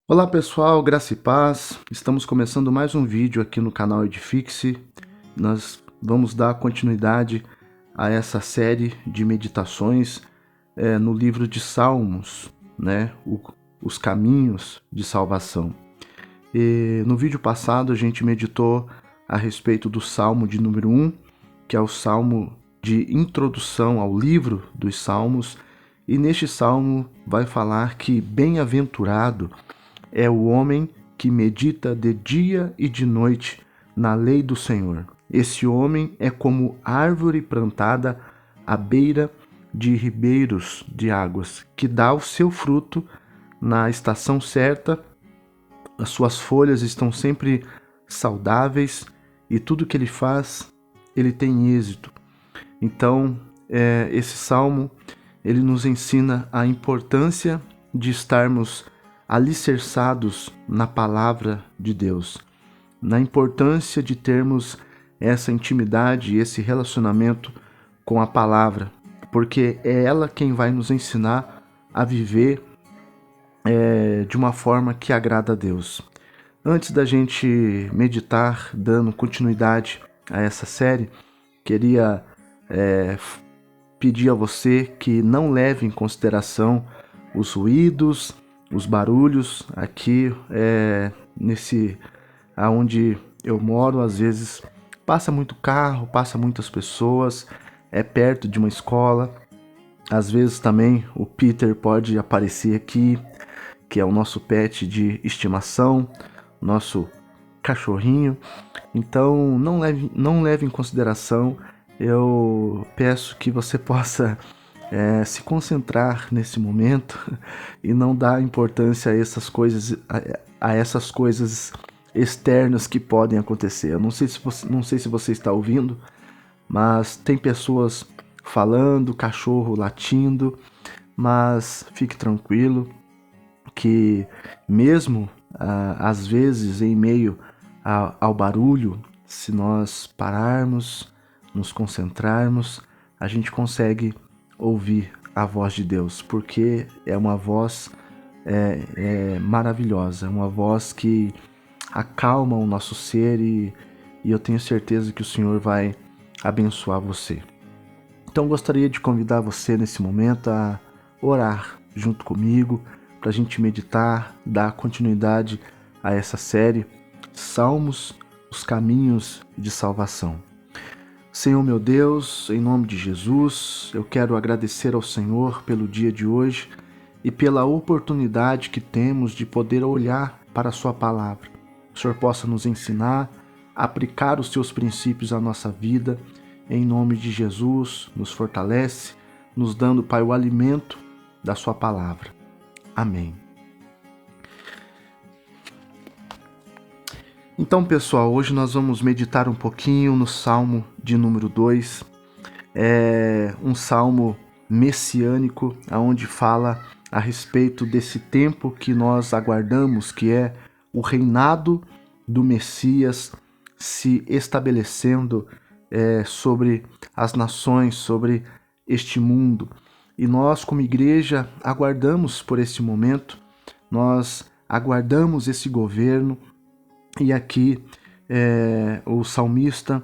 Olá pessoal, graça e paz. Estamos começando mais um vídeo aqui no canal Edifique-se. Nós vamos dar continuidade a essa série de meditações no livro de Salmos, né? Os caminhos de salvação. E no vídeo passado a gente meditou a respeito do Salmo de número 1, que é o Salmo de introdução ao livro dos Salmos. E neste Salmo vai falar que bem-aventurado é o homem que medita de dia e de noite na lei do Senhor. Esse homem é como árvore plantada à beira de ribeiros de águas, que dá o seu fruto na estação certa, as suas folhas estão sempre saudáveis e tudo que ele faz, ele tem êxito. Então, esse salmo, ele nos ensina a importância de estarmos alicerçados na palavra de Deus, na importância de termos essa intimidade, esse relacionamento com a palavra, porque é ela quem vai nos ensinar a viver de uma forma que agrada a Deus. Antes da gente meditar, dando continuidade a essa série, queria pedir a você que não leve em consideração os ruídos, os barulhos aqui nesse aonde eu moro. Às vezes passa muito carro, passa muitas pessoas, é perto de uma escola. Às vezes também o Peter pode aparecer aqui, que é o nosso pet de estimação, nosso cachorrinho. Então não leve em consideração. Eu peço que você possa se concentrar nesse momento e não dar importância a essas coisas, a essas coisas externas que podem acontecer. Eu não sei se você está ouvindo, mas tem pessoas falando, cachorro latindo, mas fique tranquilo que mesmo às vezes em meio ao barulho, se nós pararmos, nos concentrarmos, a gente consegue ouvir a voz de Deus, porque é uma voz maravilhosa, é uma voz que acalma o nosso ser e eu tenho certeza que o Senhor vai abençoar você. Então gostaria de convidar você nesse momento a orar junto comigo, para a gente meditar, dar continuidade a essa série, Salmos, os caminhos de salvação. Senhor meu Deus, em nome de Jesus, eu quero agradecer ao Senhor pelo dia de hoje e pela oportunidade que temos de poder olhar para a sua palavra. O Senhor possa nos ensinar a aplicar os seus princípios à nossa vida. Em nome de Jesus, nos fortalece, nos dando, Pai, o alimento da sua palavra. Amém. Então, pessoal, hoje nós vamos meditar um pouquinho no Salmo de número 2. É um salmo messiânico, onde fala a respeito desse tempo que nós aguardamos, que é o reinado do Messias se estabelecendo sobre as nações, sobre este mundo. E nós, como igreja, aguardamos por esse momento, nós aguardamos esse governo. E aqui o salmista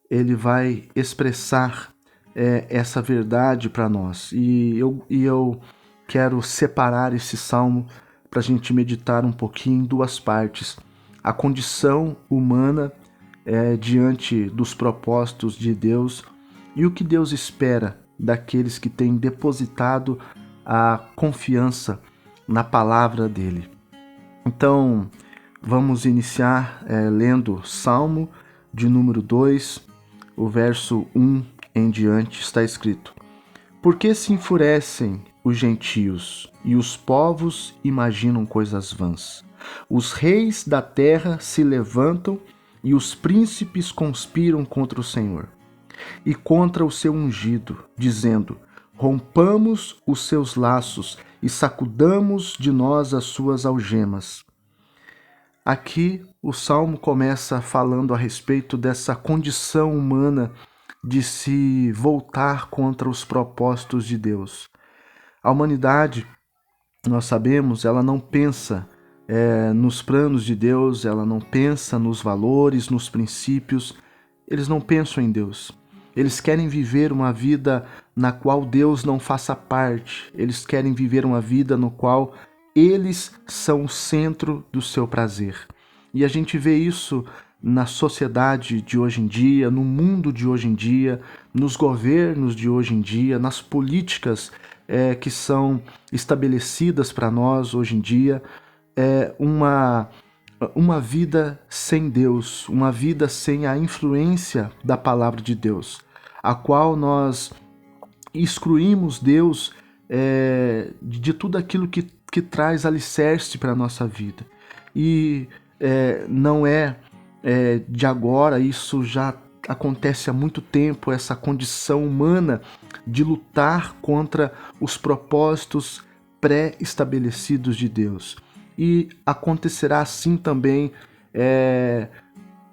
ele vai expressar essa verdade para nós. E eu quero separar esse salmo para a gente meditar um pouquinho em duas partes. A condição humana diante dos propósitos de Deus e o que Deus espera daqueles que têm depositado a confiança na palavra dele. Então, vamos iniciar lendo Salmo de número 2, o verso 1 em diante, está escrito: Por que se enfurecem os gentios e os povos imaginam coisas vãs? Os reis da terra se levantam e os príncipes conspiram contra o Senhor e contra o seu ungido, dizendo: Rompamos os seus laços e sacudamos de nós as suas algemas. Aqui o Salmo começa falando a respeito dessa condição humana de se voltar contra os propósitos de Deus. A humanidade, nós sabemos, ela não pensa nos planos de Deus, ela não pensa nos valores, nos princípios. Eles não pensam em Deus. Eles querem viver uma vida na qual Deus não faça parte. Eles querem viver uma vida no qual eles são o centro do seu prazer. E a gente vê isso na sociedade de hoje em dia, no mundo de hoje em dia, nos governos de hoje em dia, nas políticas que são estabelecidas para nós hoje em dia. Uma vida sem Deus, uma vida sem a influência da palavra de Deus, a qual nós excluímos Deus de tudo aquilo que traz alicerce para a nossa vida. E não é de agora, isso já acontece há muito tempo, essa condição humana de lutar contra os propósitos pré-estabelecidos de Deus. E acontecerá assim também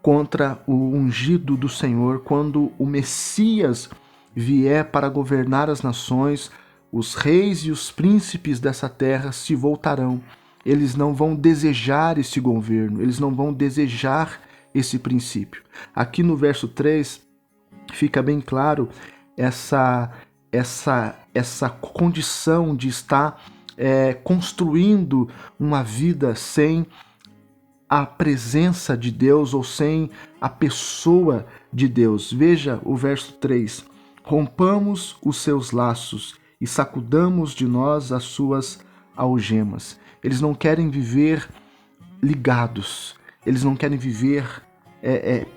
contra o ungido do Senhor, quando o Messias vier para governar as nações. Os reis e os príncipes dessa terra se voltarão. Eles não vão desejar esse governo, eles não vão desejar esse princípio. Aqui no verso 3 fica bem claro essa condição de estar construindo uma vida sem a presença de Deus ou sem a pessoa de Deus. Veja o verso 3. Rompamos os seus laços e sacudamos de nós as suas algemas. Eles não querem viver ligados, eles não querem viver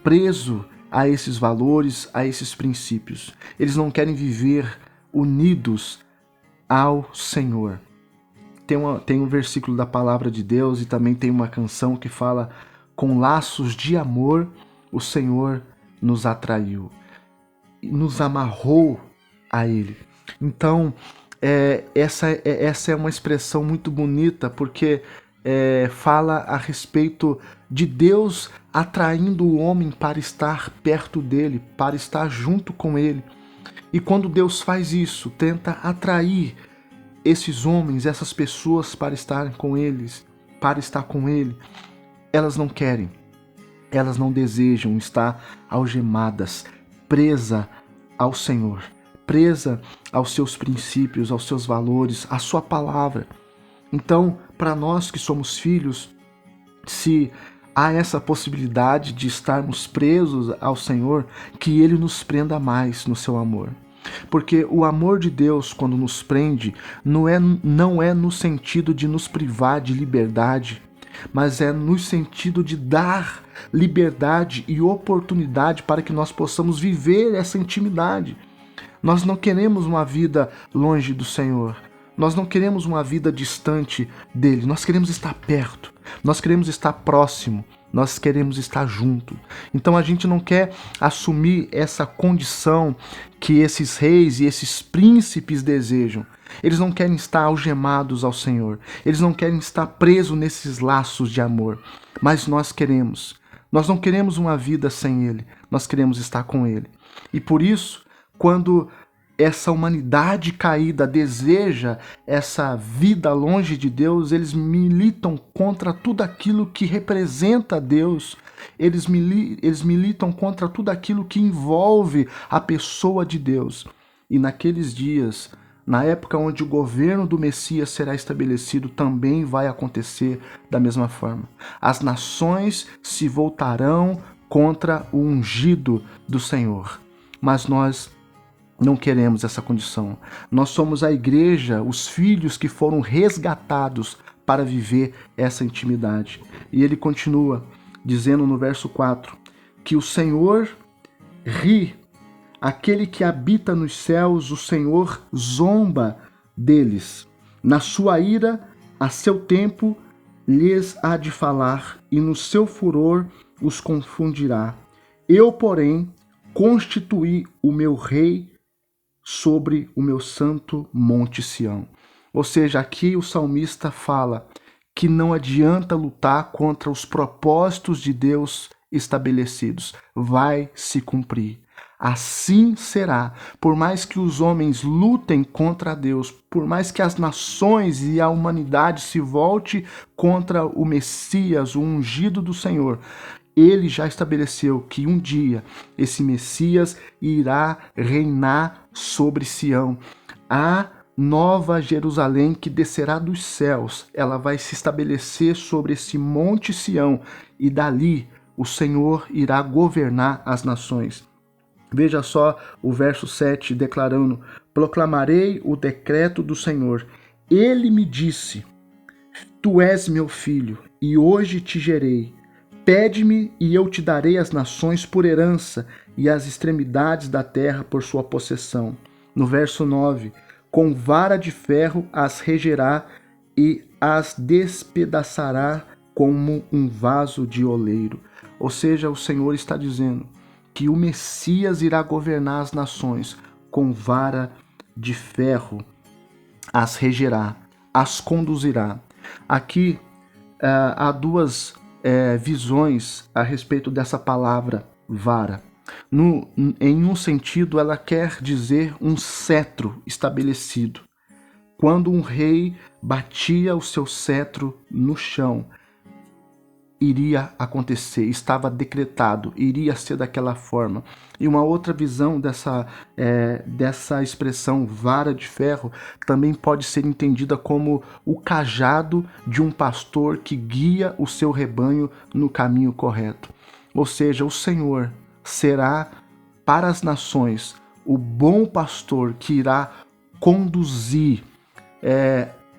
preso a esses valores, a esses princípios. Eles não querem viver unidos ao Senhor. Tem um versículo da palavra de Deus e também tem uma canção que fala: com laços de amor o Senhor nos atraiu, nos amarrou a Ele. Então, essa é uma expressão muito bonita, porque fala a respeito de Deus atraindo o homem para estar perto dele, para estar junto com ele. E quando Deus faz isso, tenta atrair esses homens, essas pessoas para estar com eles, para estar com ele, elas não querem, elas não desejam estar algemadas, presa ao Senhor, presa aos seus princípios, aos seus valores, à sua palavra. Então, para nós que somos filhos, se há essa possibilidade de estarmos presos ao Senhor, que Ele nos prenda mais no seu amor. Porque o amor de Deus, quando nos prende, não é no sentido de nos privar de liberdade, mas é no sentido de dar liberdade e oportunidade para que nós possamos viver essa intimidade. Nós não queremos uma vida longe do Senhor. Nós não queremos uma vida distante dele. Nós queremos estar perto. Nós queremos estar próximo. Nós queremos estar junto. Então a gente não quer assumir essa condição que esses reis e esses príncipes desejam. Eles não querem estar algemados ao Senhor. Eles não querem estar presos nesses laços de amor. Mas nós queremos. Nós não queremos uma vida sem Ele. Nós queremos estar com Ele. E por isso, quando essa humanidade caída deseja essa vida longe de Deus, eles militam contra tudo aquilo que representa Deus, eles militam contra tudo aquilo que envolve a pessoa de Deus. E naqueles dias, na época onde o governo do Messias será estabelecido, também vai acontecer da mesma forma. As nações se voltarão contra o ungido do Senhor. Mas nós não queremos essa condição. Nós somos a igreja, os filhos que foram resgatados para viver essa intimidade. E ele continua dizendo no verso 4, que o Senhor ri, aquele que habita nos céus, o Senhor zomba deles. Na sua ira, a seu tempo, lhes há de falar, e no seu furor os confundirá. Eu, porém, constituí o meu rei sobre o meu santo monte Sião. Ou seja, aqui o salmista fala que não adianta lutar contra os propósitos de Deus estabelecidos. Vai se cumprir. Assim será. Por mais que os homens lutem contra Deus, por mais que as nações e a humanidade se volte contra o Messias, o ungido do Senhor, ele já estabeleceu que um dia esse Messias irá reinar sobre Sião. A Nova Jerusalém que descerá dos céus, ela vai se estabelecer sobre esse monte Sião e dali o Senhor irá governar as nações. Veja só o verso 7 declarando: proclamarei o decreto do Senhor. Ele me disse: tu és meu filho, e hoje te gerei. Pede-me, e eu te darei as nações por herança, e as extremidades da terra por sua possessão. No verso 9: com vara de ferro as regerá, e as despedaçará como um vaso de oleiro. Ou seja, o Senhor está dizendo que o Messias irá governar as nações com vara de ferro, as regerá, as conduzirá. Aqui há duas visões a respeito dessa palavra vara. Em um sentido, ela quer dizer um cetro estabelecido. Quando um rei batia o seu cetro no chão, iria acontecer, estava decretado, iria ser daquela forma. E uma outra visão dessa expressão vara de ferro também pode ser entendida como o cajado de um pastor que guia o seu rebanho no caminho correto. Ou seja, o Senhor será para as nações o bom pastor que irá conduzir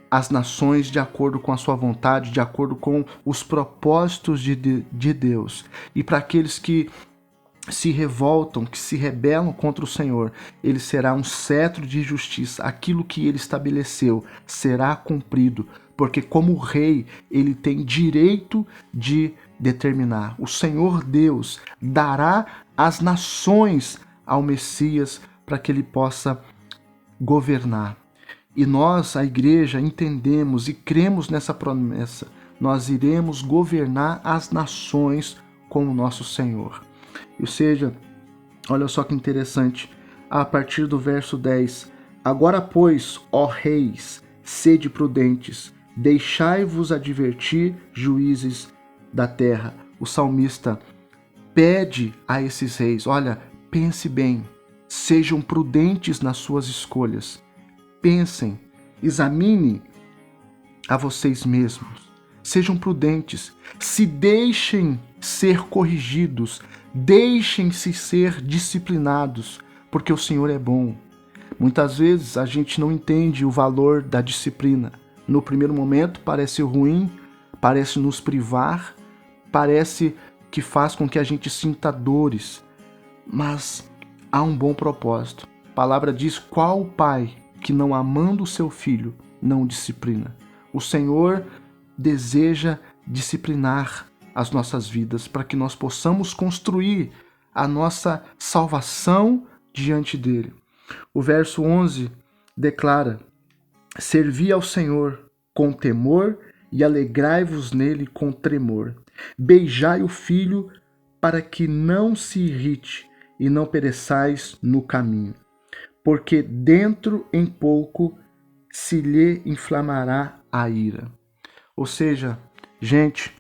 as nações de acordo com a sua vontade, de acordo com os propósitos de Deus. E para aqueles que se revoltam, que se rebelam contra o Senhor, ele será um cetro de justiça. Aquilo que ele estabeleceu será cumprido, porque como rei, ele tem direito de determinar. O Senhor Deus dará as nações ao Messias para que ele possa governar. E nós, a igreja, entendemos e cremos nessa promessa. Nós iremos governar as nações com o nosso Senhor. Ou seja, olha só que interessante, a partir do verso 10. Agora, pois, ó reis, sede prudentes, deixai-vos advertir, juízes da terra. O salmista pede a esses reis, olha, pense bem, sejam prudentes nas suas escolhas. Pensem, examinem a vocês mesmos, sejam prudentes, se deixem ser corrigidos, deixem-se ser disciplinados, porque o Senhor é bom. Muitas vezes a gente não entende o valor da disciplina. No primeiro momento parece ruim, parece nos privar, parece que faz com que a gente sinta dores, mas há um bom propósito. A palavra diz: qual pai que não amando o seu filho não disciplina? O Senhor deseja disciplinar as nossas vidas para que nós possamos construir a nossa salvação diante dele. O verso 11 declara: servi ao Senhor com temor e alegrai-vos nele com tremor. Beijai o filho para que não se irrite e não pereçais no caminho, porque dentro em pouco se lhe inflamará a ira. Ou seja, gente,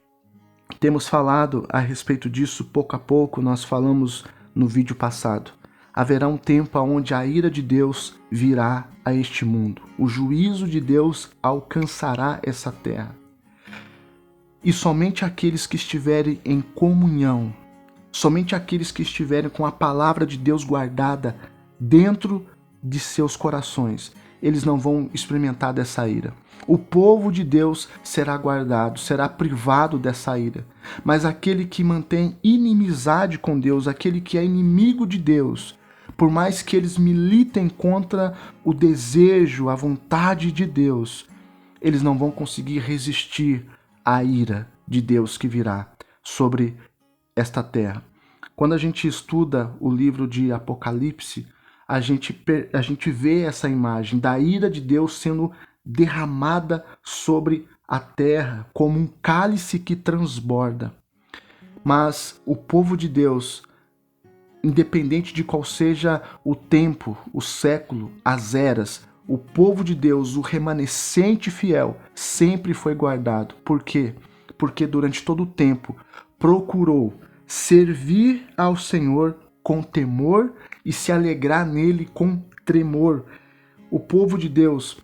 temos falado a respeito disso pouco a pouco, nós falamos no vídeo passado. Haverá um tempo onde a ira de Deus virá a este mundo. O juízo de Deus alcançará essa terra. E somente aqueles que estiverem em comunhão, somente aqueles que estiverem com a palavra de Deus guardada dentro de seus corações, eles não vão experimentar dessa ira. O povo de Deus será guardado, será privado dessa ira. Mas aquele que mantém inimizade com Deus, aquele que é inimigo de Deus, por mais que eles militem contra o desejo, a vontade de Deus, eles não vão conseguir resistir à ira de Deus que virá sobre esta terra. Quando a gente estuda o livro de Apocalipse, a gente vê essa imagem da ira de Deus sendo derramada sobre a terra como um cálice que transborda. Mas o povo de Deus independente de qual seja o tempo, o século, as eras, o povo de Deus, o remanescente fiel, sempre foi guardado. Por quê? Porque durante todo o tempo procurou servir ao Senhor com temor e se alegrar nele com tremor. O povo de Deus,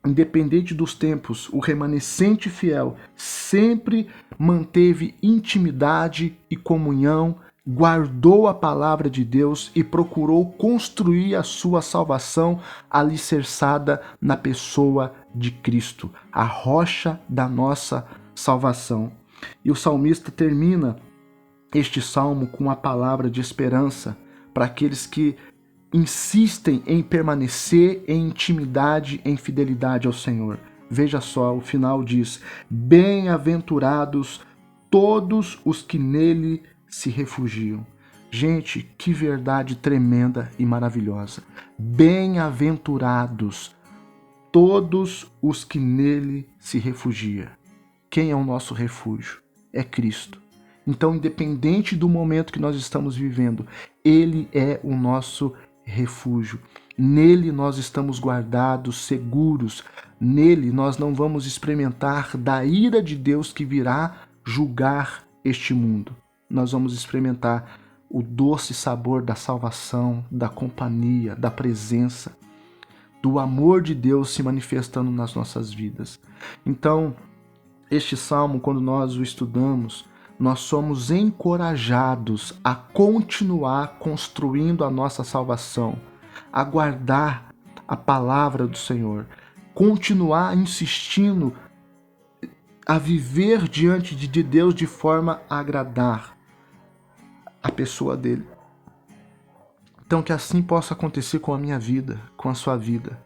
independente dos tempos, o remanescente fiel sempre manteve intimidade e comunhão, guardou a palavra de Deus e procurou construir a sua salvação alicerçada na pessoa de Cristo, a rocha da nossa salvação. E o salmista termina este salmo com uma palavra de esperança para aqueles que insistem em permanecer em intimidade, em fidelidade ao Senhor. Veja só, o final diz: bem-aventurados todos os que nele se refugiam. Gente, que verdade tremenda e maravilhosa. Bem-aventurados todos os que nele se refugiam. Quem é o nosso refúgio? É Cristo. Então, independente do momento que nós estamos vivendo, Ele é o nosso refúgio. Nele nós estamos guardados, seguros. Nele nós não vamos experimentar da ira de Deus que virá julgar este mundo. Nós vamos experimentar o doce sabor da salvação, da companhia, da presença, do amor de Deus se manifestando nas nossas vidas. Então, este salmo, quando nós o estudamos, nós somos encorajados a continuar construindo a nossa salvação, a guardar a palavra do Senhor, continuar insistindo a viver diante de Deus de forma a agradar a pessoa dele. Então que assim possa acontecer com a minha vida, com a sua vida.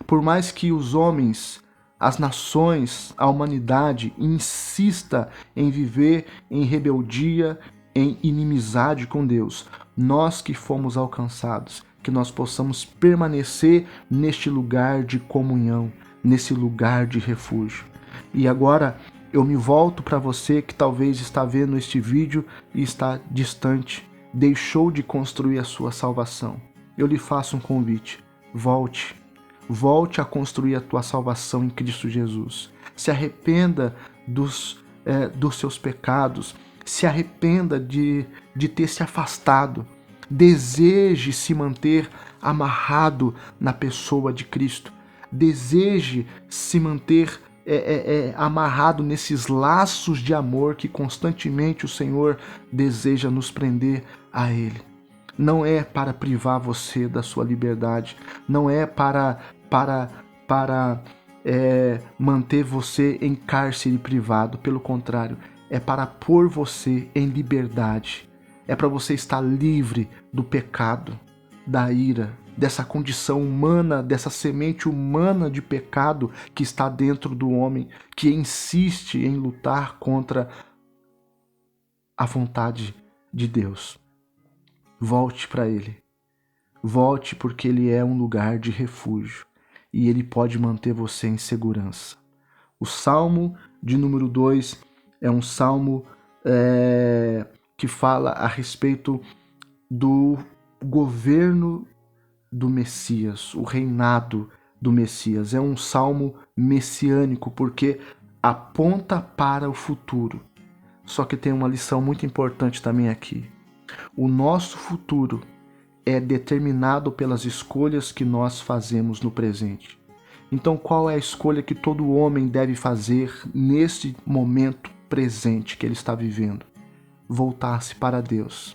Por mais que os homens, as nações, a humanidade insista em viver em rebeldia, em inimizade com Deus, nós que fomos alcançados, que nós possamos permanecer neste lugar de comunhão, nesse lugar de refúgio. E agora eu me volto para você que talvez está vendo este vídeo e está distante, deixou de construir a sua salvação. Eu lhe faço um convite: volte a construir a tua salvação em Cristo Jesus. Se arrependa dos seus pecados, se arrependa de ter se afastado, deseje se manter amarrado na pessoa de Cristo, deseje se manter amarrado nesses laços de amor que constantemente o Senhor deseja nos prender a Ele. Não é para privar você da sua liberdade, não é para manter você em cárcere privado, pelo contrário, é para pôr você em liberdade, é para você estar livre do pecado, da ira, dessa condição humana, dessa semente humana de pecado que está dentro do homem, que insiste em lutar contra a vontade de Deus. Volte para Ele. Volte, porque Ele é um lugar de refúgio e Ele pode manter você em segurança. O Salmo de número 2 é um salmo que fala a respeito do governo do Messias, o reinado do Messias. É um salmo messiânico porque aponta para o futuro. Só que tem uma lição muito importante também aqui. O nosso futuro é determinado pelas escolhas que nós fazemos no presente. Então, qual é a escolha que todo homem deve fazer nesse momento presente que ele está vivendo? Voltar-se para Deus,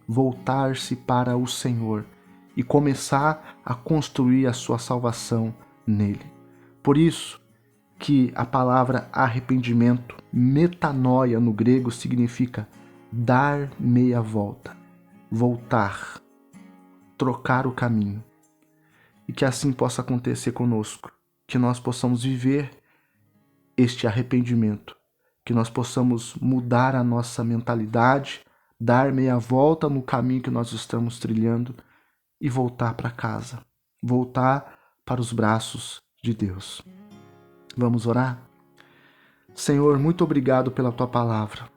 voltar-se para o Senhor e começar a construir a sua salvação nele. Por isso que a palavra arrependimento, metanoia no grego, significa dar meia volta, voltar, trocar o caminho. E que assim possa acontecer conosco, que nós possamos viver este arrependimento, que nós possamos mudar a nossa mentalidade, dar meia volta no caminho que nós estamos trilhando e voltar para casa, voltar para os braços de Deus. Vamos orar? Senhor, muito obrigado pela Tua palavra.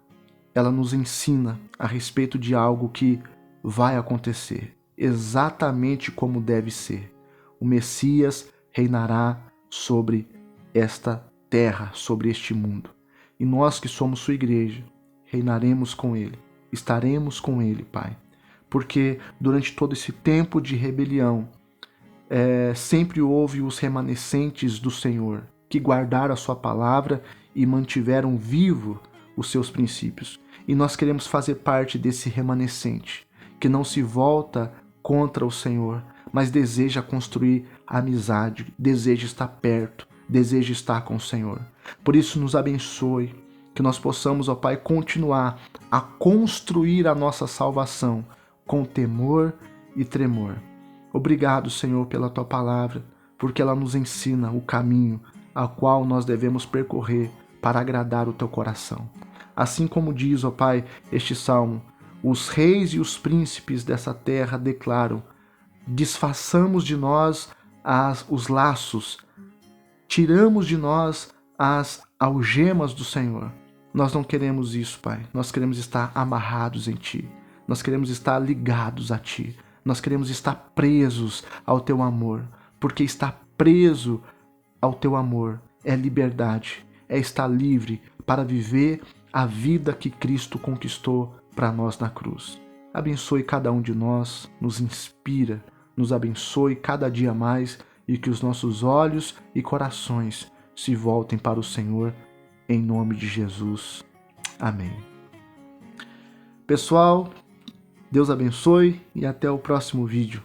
Ela nos ensina a respeito de algo que vai acontecer exatamente como deve ser. O Messias reinará sobre esta terra, sobre este mundo. E nós que somos sua igreja, reinaremos com ele, estaremos com ele, Pai. Porque durante todo esse tempo de rebelião, sempre houve os remanescentes do Senhor, que guardaram a sua palavra e mantiveram vivo os seus princípios. E nós queremos fazer parte desse remanescente, que não se volta contra o Senhor, mas deseja construir amizade, deseja estar perto, deseja estar com o Senhor. Por isso nos abençoe, que nós possamos, ó Pai, continuar a construir a nossa salvação com temor e tremor. Obrigado, Senhor, pela Tua palavra, porque ela nos ensina o caminho a qual nós devemos percorrer para agradar o Teu coração. Assim como diz, ó Pai, este salmo, os reis e os príncipes dessa terra declaram: desfaçamos de nós os laços, tiramos de nós as algemas do Senhor. Nós não queremos isso, Pai. Nós queremos estar amarrados em Ti. Nós queremos estar ligados a Ti. Nós queremos estar presos ao Teu amor, porque estar preso ao Teu amor é liberdade, é estar livre para viver a vida que Cristo conquistou para nós na cruz. Abençoe cada um de nós, nos inspira, nos abençoe cada dia mais e que os nossos olhos e corações se voltem para o Senhor, em nome de Jesus. Amém. Pessoal, Deus abençoe e até o próximo vídeo.